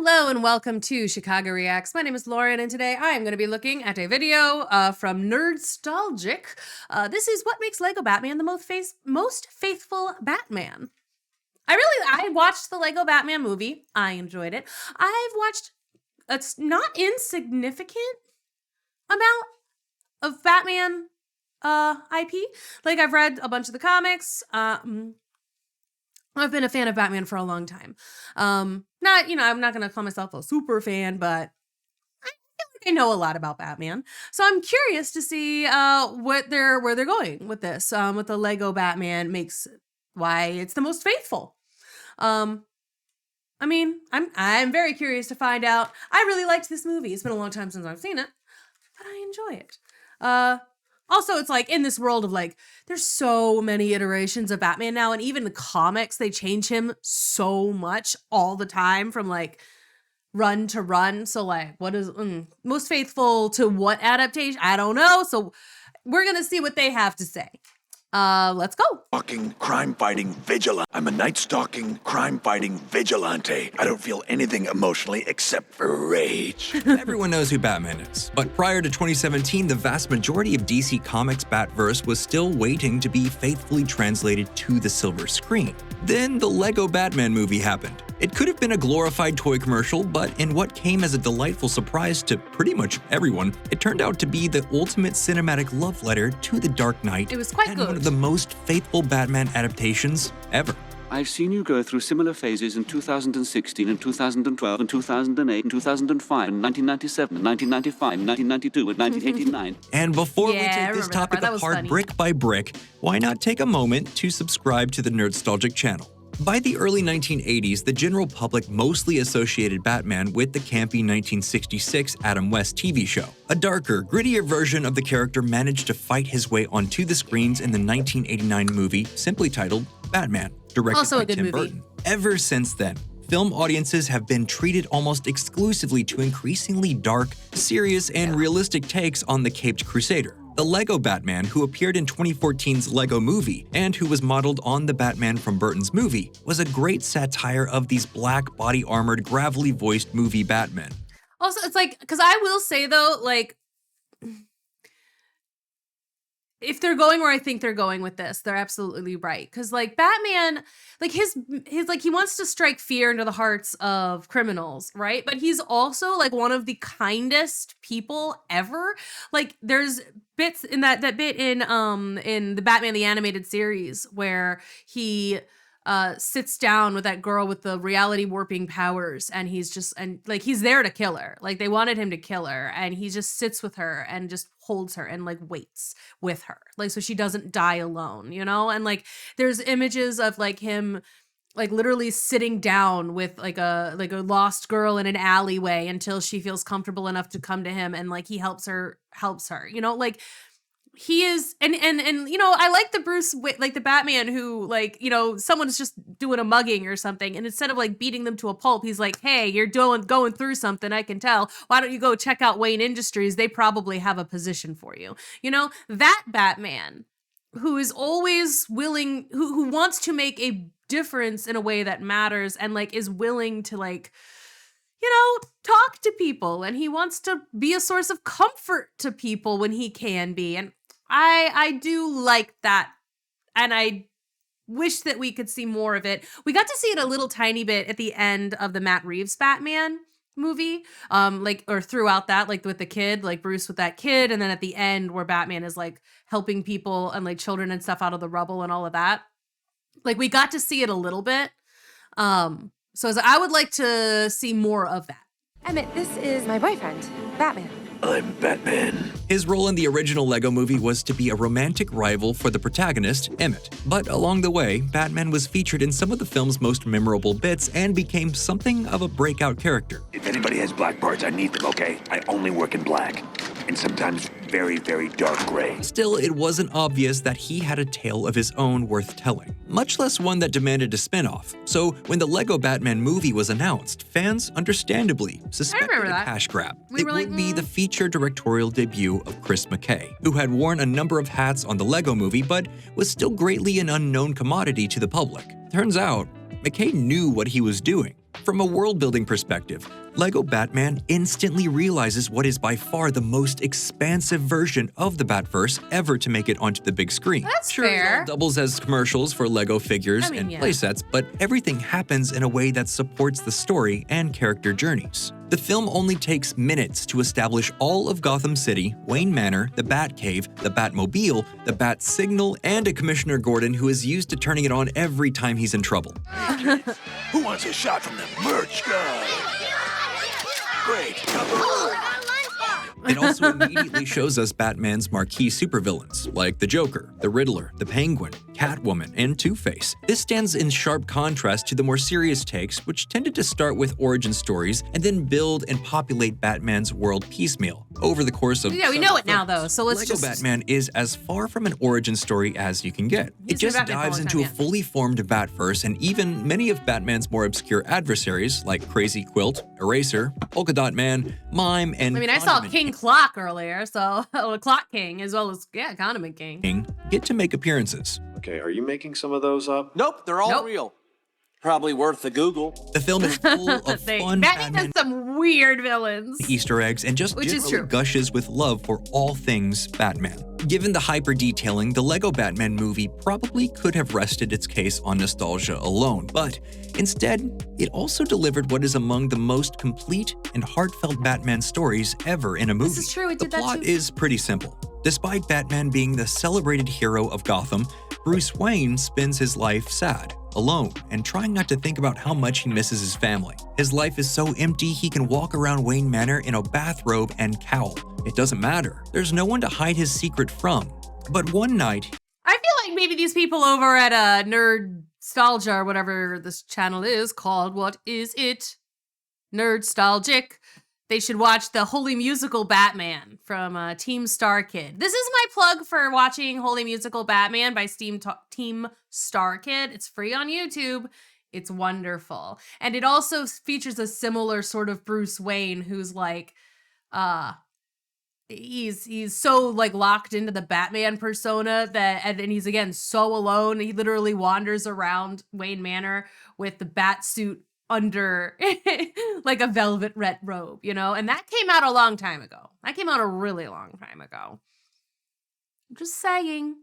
Hello and welcome to Chicago Reacts. My name is Lauren and today I am going to be looking at a video from Nerdstalgic. This is what makes Lego Batman the most faithful Batman. I watched the Lego Batman movie. I enjoyed it. I've watched a not insignificant amount of Batman IP. Like I've read a bunch of the comics. I've been a fan of Batman for a long time. I'm not going to call myself a super fan, but I feel like I know a lot about Batman. So I'm curious to see where they're going with this, with the Lego Batman why it's the most faithful. I'm very curious to find out. I really liked this movie. It's been a long time since I've seen it, but I enjoy it. Also, it's like in this world of like, there's so many iterations of Batman now. And even the comics, they change him so much all the time from like run to run. So like, what is most faithful to what adaptation? I don't know. So we're going to see what they have to say. Let's go. Stalking, crime-fighting vigilante. I'm a night-stalking, crime-fighting vigilante. I don't feel anything emotionally except for rage. Everyone knows who Batman is, but prior to 2017, the vast majority of DC Comics' Batverse was still waiting to be faithfully translated to the silver screen. Then the Lego Batman movie happened. It could have been a glorified toy commercial, but in what came as a delightful surprise to pretty much everyone, it turned out to be the ultimate cinematic love letter to the Dark Knight. It was quite and good. One of the most faithful Batman adaptations ever. I've seen you go through similar phases in 2016 and 2012 and 2008 and 2005 and 1997 and 1995 and 1992 and 1989. And before we Yeah, take this I remember that topic part. That was apart funny. brick by brick, why not take a moment to subscribe to the Nerdstalgic channel? By the early 1980s, the general public mostly associated Batman with the campy 1966 Adam West TV show. A darker, grittier version of the character managed to fight his way onto the screens in the 1989 movie simply titled Batman, directed Also by a good Tim movie. Burton. Ever since then, film audiences have been treated almost exclusively to increasingly dark, serious, and realistic takes on the Caped Crusader. The Lego Batman, who appeared in 2014's Lego Movie and who was modeled on the Batman from Burton's movie, was a great satire of these black body-armored, gravelly voiced movie Batmen. Also, it's like, because I will say though, like, if they're going where I think they're going with this, they're absolutely right. Because like Batman, like his like he wants to strike fear into the hearts of criminals, right? But he's also like one of the kindest people ever. Like there's bits in that bit in the Batman the Animated Series where he sits down with that girl with the reality warping powers and he's there to kill her. Like they wanted him to kill her and he just sits with her and just holds her and like waits with her. Like so she doesn't die alone, you know? And like there's images of like him like literally sitting down with like a lost girl in an alleyway until she feels comfortable enough to come to him and like he helps her, you know, like he is, and you know, I like the Batman who like, you know, someone's just doing a mugging or something, and instead of like beating them to a pulp, he's like, hey, you're going through something, I can tell. Why don't you go check out Wayne Industries? They probably have a position for you. You know, that Batman who is always willing, who wants to make a difference in a way that matters and like is willing to like, you know, talk to people, and he wants to be a source of comfort to people when he can be. And I do like that. And I wish that we could see more of it. We got to see it a little tiny bit at the end of the Matt Reeves Batman movie. Or throughout that, like with the kid, like Bruce with that kid. And then at the end where Batman is like helping people and like children and stuff out of the rubble and all of that. Like we got to see it a little bit. So I would like to see more of that. Emmett, this is my boyfriend, Batman. I'm Batman. His role in the original Lego Movie was to be a romantic rival for the protagonist, Emmett. But along the way, Batman was featured in some of the film's most memorable bits and became something of a breakout character. If anybody has black parts, I need them, okay? I only work in black. And sometimes very, very dark gray. Still, it wasn't obvious that he had a tale of his own worth telling, much less one that demanded a spin-off. So when the Lego Batman movie was announced, fans understandably suspected a cash grab. We were would like, be the feature directorial debut of Chris McKay, who had worn a number of hats on the Lego movie but was still greatly an unknown commodity to the public. Turns out, McKay knew what he was doing. From a world-building perspective, LEGO Batman instantly realizes what is by far the most expansive version of the Batverse ever to make it onto the big screen. That's Sure, it fair. all doubles as commercials for LEGO figures I mean, and yeah. playsets, but everything happens in a way that supports the story and character journeys. The film only takes minutes to establish all of Gotham City, Wayne Manor, the Batcave, the Batmobile, the Bat Signal, and a Commissioner Gordon who is used to turning it on every time he's in trouble. Who wants a shot from the merch guy? Great. It also immediately shows us Batman's marquee supervillains, like the Joker, the Riddler, the Penguin, Catwoman, and Two-Face. This stands in sharp contrast to the more serious takes, which tended to start with origin stories and then build and populate Batman's world piecemeal over the course of Yeah, we know it now, though, so let's LEGO just... Batman is as far from an origin story as you can get. He's It just been Batman for a dives long into time, a yeah. fully formed Batverse, and even many of Batman's more obscure adversaries, like Crazy Quilt, Eraser, Polka Dot Man, Mime, and I mean, I saw Condiment King Clock earlier, so Clock King, as well as, yeah, Condiment King. King get to make appearances. Okay, are you making some of those up? Nope, they're all Nope. real. Probably worth the Google. The film is full of Batman fun Batman has some weird villains. Easter eggs and just Which is generally true. gushes with love for all things Batman. Given the hyper detailing, the LEGO Batman movie probably could have rested its case on nostalgia alone, but instead, it also delivered what is among the most complete and heartfelt Batman stories ever in a movie. is true, it The did that plot too. is pretty simple. Despite Batman being the celebrated hero of Gotham, Bruce Wayne spends his life sad, alone, and trying not to think about how much he misses his family. His life is so empty he can walk around Wayne Manor in a bathrobe and cowl. It doesn't matter. There's no one to hide his secret from. But one night, I feel like maybe these people over at Nerdstalgia or whatever this channel is called, what is it? Nerdstalgic. They should watch the Holy Musical Batman from Team Star Kid. This is my plug for watching Holy Musical Batman by Team Star Kid. It's free on YouTube. It's wonderful. And it also features a similar sort of Bruce Wayne who's like, he's so like locked into the Batman persona that, and he's again so alone. He literally wanders around Wayne Manor with the bat suit under like a velvet red robe, you know? And that came out a long time ago. That came out a really long time ago. I'm just saying.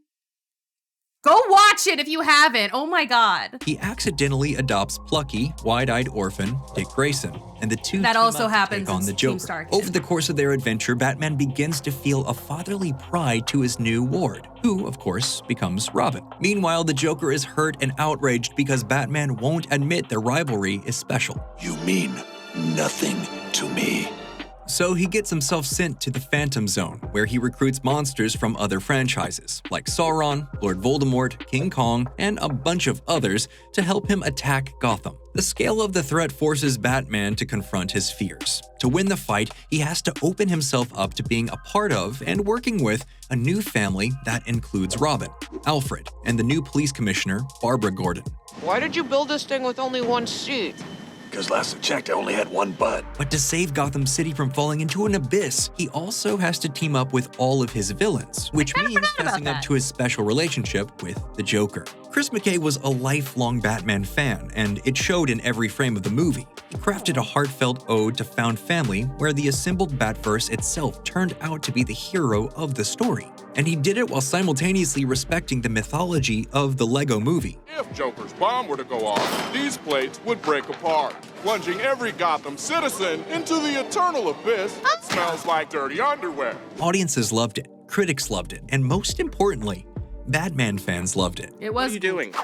Go watch it if you haven't. Oh my God. he accidentally adopts plucky, wide-eyed orphan Dick Grayson, and the two That team also up to happens take on in the Team Joker. Star Kid. Over the course of their adventure, Batman begins to feel a fatherly pride to his new ward, who, of course, becomes Robin. Meanwhile, the Joker is hurt and outraged because Batman won't admit their rivalry is special. You mean nothing to me. So he gets himself sent to the Phantom Zone, where he recruits monsters from other franchises, like Sauron, Lord Voldemort, King Kong, and a bunch of others, to help him attack Gotham. The scale of the threat forces Batman to confront his fears. To win the fight, he has to open himself up to being a part of and working with a new family that includes Robin, Alfred, and the new police commissioner, Barbara Gordon. Why did you build this thing with only one seat? Because last I checked, I only had one butt. But to save Gotham City from falling into an abyss, he also has to team up with all of his villains, which means forgot about fessing up that. to his special relationship with the Joker. Chris McKay was a lifelong Batman fan, and it showed in every frame of the movie. He crafted a heartfelt ode to found family where the assembled Batverse itself turned out to be the hero of the story. And he did it while simultaneously respecting the mythology of the Lego movie. If Joker's bomb were to go off, these plates would break apart, plunging every Gotham citizen into the eternal abyss that smells like dirty underwear. Audiences loved it, critics loved it, and most importantly, Batman fans loved it. It What was are you doing?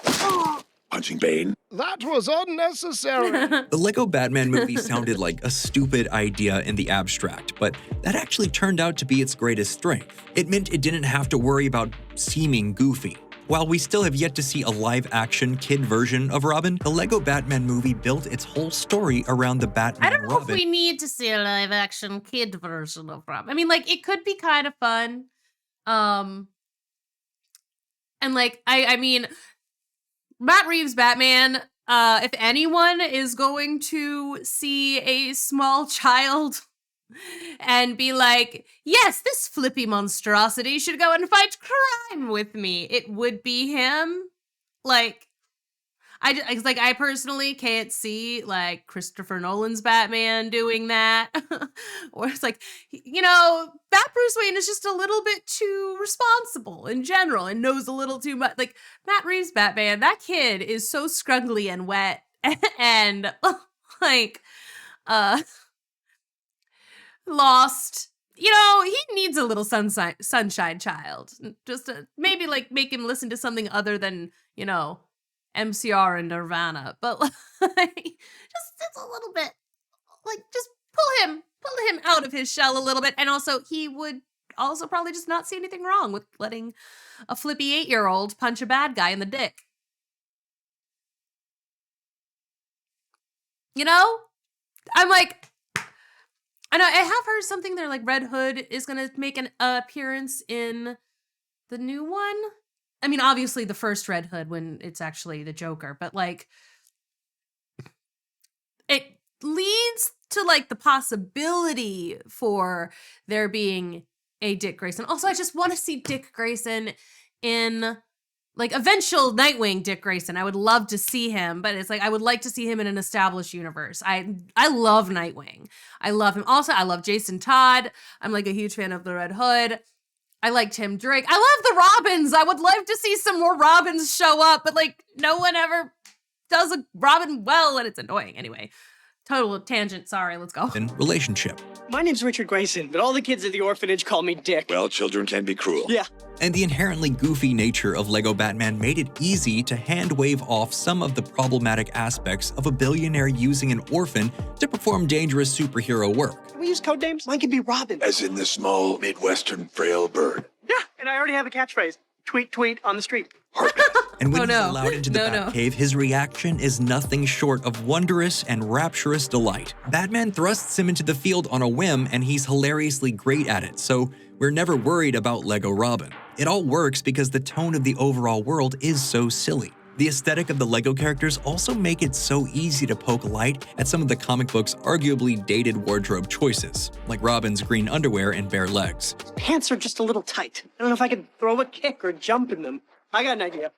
Punching Bane. That was unnecessary. The Lego Batman movie sounded like a stupid idea in the abstract, but that actually turned out to be its greatest strength. It meant it didn't have to worry about seeming goofy. While we still have yet to see a live-action kid version of Robin, the Lego Batman movie built its whole story around the Batman I don't know Robin. if we need to see a live action kid version of Robin. I mean, like, it could be kind of fun. And like, I mean, Matt Reeves' Batman, if anyone is going to see a small child and be like, yes, this flippy monstrosity should go and fight crime with me, it would be him. Like, I personally can't see like Christopher Nolan's Batman doing that. Or it's like, that Bruce Wayne is just a little bit too responsible in general and knows a little too much. Like Matt Reeves' Batman, that kid is so scruggly and wet and like lost. He needs a little sunshine child. Just to maybe like make him listen to something other than, MCR and Nirvana. But like, just a little bit, like just pull him out of his shell a little bit. And also he would also probably just not see anything wrong with letting a flippy 8-year-old punch a bad guy in the dick. I'm like, I know I have heard something there like Red Hood is going to make an appearance in the new one. I mean, obviously the first Red Hood when it's actually the Joker, but like it leads to like the possibility for there being a Dick Grayson. Also, I just want to see Dick Grayson in like eventual Nightwing Dick Grayson. I would love to see him, but it's like I would like to see him in an established universe. I love Nightwing. I love him. Also, I love Jason Todd. I'm like a huge fan of the Red Hood. I like Tim Drake. I love the Robins. I would love to see some more Robins show up, but like no one ever does a Robin well, and it's annoying. Anyway, total tangent. Sorry, let's go. In relationship. My name's Richard Grayson, but all the kids at the orphanage call me Dick. Well, children can be cruel. Yeah. And the inherently goofy nature of Lego Batman made it easy to hand-wave off some of the problematic aspects of a billionaire using an orphan to perform dangerous superhero work. Can we use code names? Mine could be Robin. As in the small, Midwestern, frail bird. Yeah, and I already have a catchphrase. Tweet, tweet on the street. And when he's allowed into the Batcave, his reaction is nothing short of wondrous and rapturous delight. Batman thrusts him into the field on a whim, and he's hilariously great at it, so we're never worried about Lego Robin. It all works because the tone of the overall world is so silly. The aesthetic of the Lego characters also make it so easy to poke light at some of the comic book's arguably dated wardrobe choices, like Robin's green underwear and bare legs. Pants are just a little tight. I don't know if I could throw a kick or jump in them. I got an idea.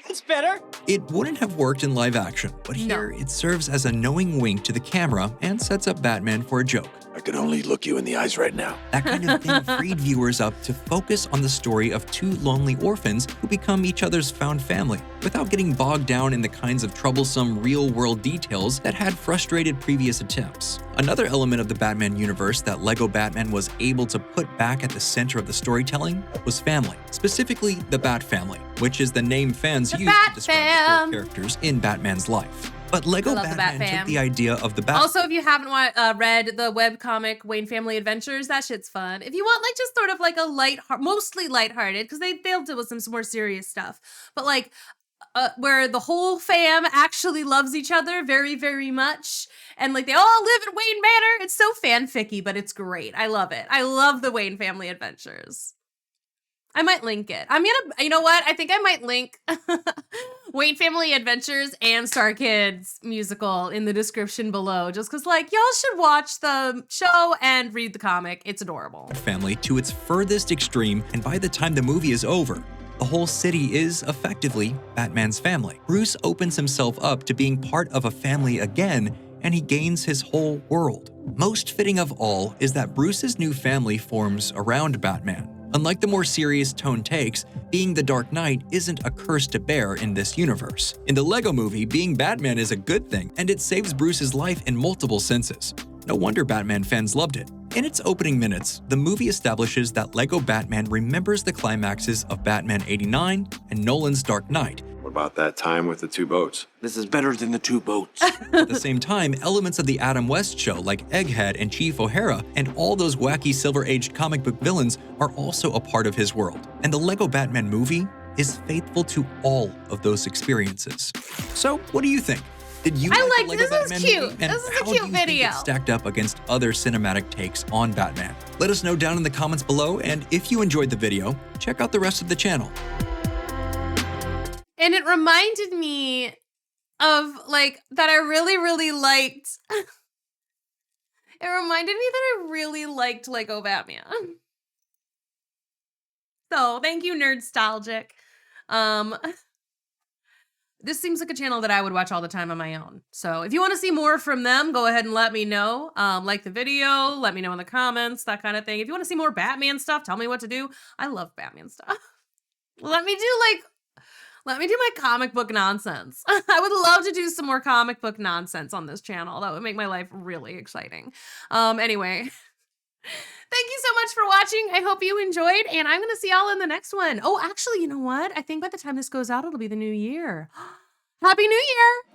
It's better. It wouldn't have worked in live action, but here it serves as a knowing wink to the camera and sets up Batman for a joke. I could only look you in the eyes right now. That kind of thing freed viewers up to focus on the story of two lonely orphans who become each other's found family, without getting bogged down in the kinds of troublesome real-world details that had frustrated previous attempts. Another element of the Batman universe that Lego Batman was able to put back at the center of the storytelling was family, specifically the Bat Family, which is the name fans use to describe the core characters in Batman's life. But Lego Batman took the idea of the Bat. Also, if you haven't read the webcomic Wayne Family Adventures, that shit's fun. If you want like just sort of like a mostly lighthearted, because they'll deal with some more serious stuff, but like where the whole fam actually loves each other very, very much, and like they all live in Wayne Manor. It's so fanficky, but it's great. I love it. I love the Wayne Family Adventures. I might link it. You know what? I think I might link Wayne Family Adventures and Star Kids musical in the description below, just because like y'all should watch the show and read the comic. It's adorable. Family to its furthest extreme, and by the time the movie is over, the whole city is effectively Batman's family. Bruce opens himself up to being part of a family again, and he gains his whole world. Most fitting of all is that Bruce's new family forms around Batman. Unlike the more serious tone takes, being the Dark Knight isn't a curse to bear in this universe. In the Lego movie, being Batman is a good thing, and it saves Bruce's life in multiple senses. No wonder Batman fans loved it. In its opening minutes, the movie establishes that Lego Batman remembers the climaxes of Batman '89 and Nolan's Dark Knight. What about that time with the two boats? This is better than the two boats. At the same time, elements of the Adam West show like Egghead and Chief O'Hara and all those wacky Silver-Age comic book villains are also a part of his world. And the Lego Batman movie is faithful to all of those experiences. So, what do you think? Did you like the Lego Batman cute. movie? And this is a how cute do you think video. it stacked up against other cinematic takes on Batman? Let us know down in the comments below, and if you enjoyed the video, check out the rest of the channel. And it reminded me of like that I really, really liked. It reminded me that I really liked Lego Batman. So thank you, Nerdstalgic. this seems like a channel that I would watch all the time on my own. So if you want to see more from them, go ahead and let me know. Like the video, let me know in the comments, that kind of thing. If you want to see more Batman stuff, tell me what to do. I love Batman stuff. Let me do my comic book nonsense. I would love to do some more comic book nonsense on this channel. That would make my life really exciting. Anyway, thank you so much for watching. I hope you enjoyed, and I'm going to see y'all in the next one. Oh, actually, you know what? I think by the time this goes out, it'll be the new year. Happy New Year!